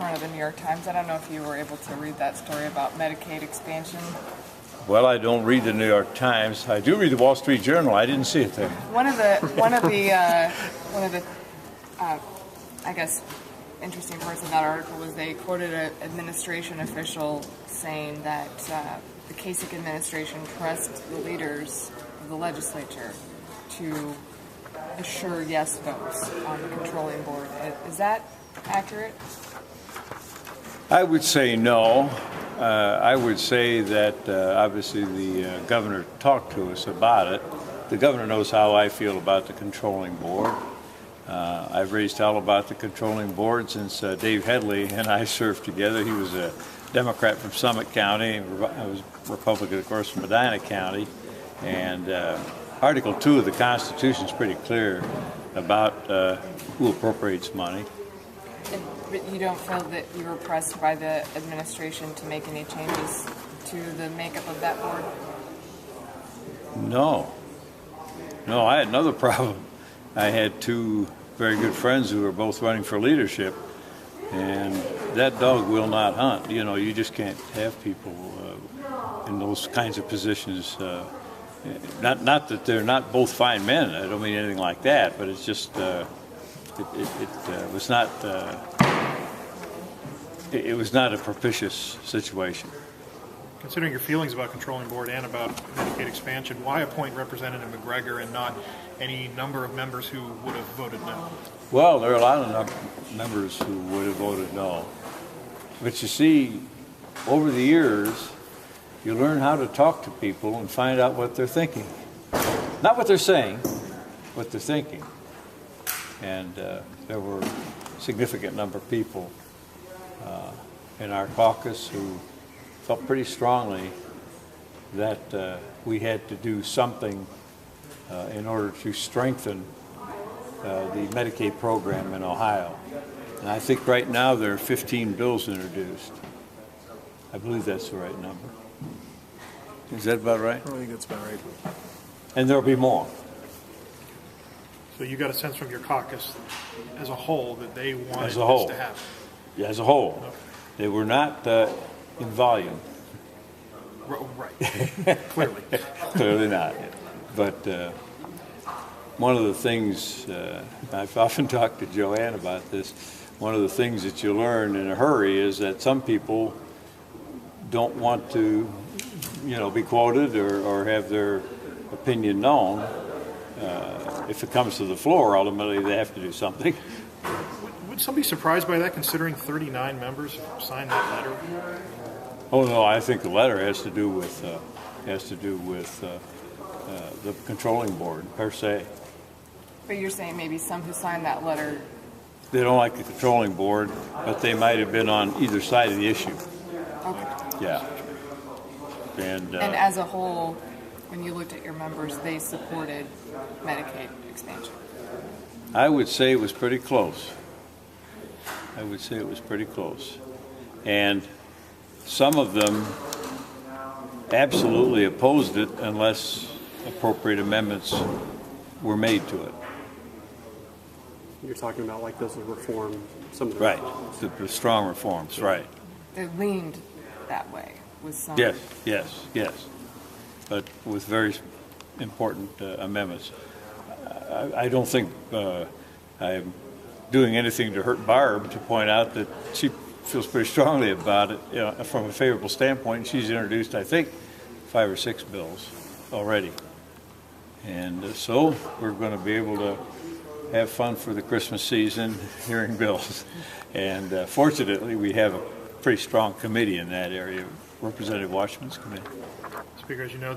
front of the New York Times. I don't know if you were able to read that story about Medicaid expansion. Well, I don't read the New York Times. I do read the Wall Street Journal. I didn't see it there. One of the I guess interesting parts of that article was they quoted an administration official saying that the Kasich administration pressed the leaders of the legislature to assure yes votes on the controlling board. Is that accurate? I would say no. I would say that obviously the governor talked to us about it. The governor knows how I feel about the controlling board. I've raised hell about the controlling board since Dave Headley and I served together. He was a Democrat from Summit County. I was Republican, of course, from Medina County. And Article 2 of the Constitution is pretty clear about who appropriates money. But you don't feel that you were pressed by the administration to make any changes to the makeup of that board? No. No, I had another problem. I had two very good friends who were both running for leadership, and that dog will not hunt. You know, you just can't have people in those kinds of positions. Not that they're not both fine men. I don't mean anything like that, but it's just it was not. It was not a propitious situation. Considering your feelings about controlling board and about Medicaid expansion, why appoint Representative McGregor and not any number of members who would have voted no? Well, there are a lot of members who would have voted no. But you see, over the years, you learn how to talk to people and find out what they're thinking. Not what they're saying, what they're thinking. And there were a significant number of people in our caucus who felt pretty strongly that we had to do something in order to strengthen the Medicaid program in Ohio. And I think right now there are 15 bills introduced. I believe that's the right number. Is that about right? I think that's about right. And there'll be more. So you got a sense from your caucus as a whole that they wanted As a whole. this to happen? Yeah, as a whole. Okay. They were not in volume. Right. Clearly. Clearly not. But one of the things, I've often talked to Joanne about this, one of the things that you learn in a hurry is that some people don't want to, be quoted or have their opinion known. If it comes to the floor, ultimately they have to do something. Would some be surprised by that, considering 39 members signed that letter? Oh no, I think the letter has to do with the controlling board per se. But you're saying maybe some who signed that letter. They don't like the controlling board, but they might have been on either side of the issue. Okay. Yeah. And as a whole, when you looked at your members, they supported Medicaid expansion. I would say it was pretty close. And some of them absolutely opposed it unless appropriate amendments were made to it. You're talking about like those reforms, some of the Right, reforms. the strong reforms, right. They leaned that way with some. Yes. But with very important amendments. I don't think I'm doing anything to hurt Barb to point out that she feels pretty strongly about it from a favorable standpoint. She's introduced, I think, 5 or 6 bills already. And so we're going to be able to have fun for the Christmas season hearing bills. And fortunately, we have a pretty strong committee in that area, Representative Washington's committee. Speaker, as you know,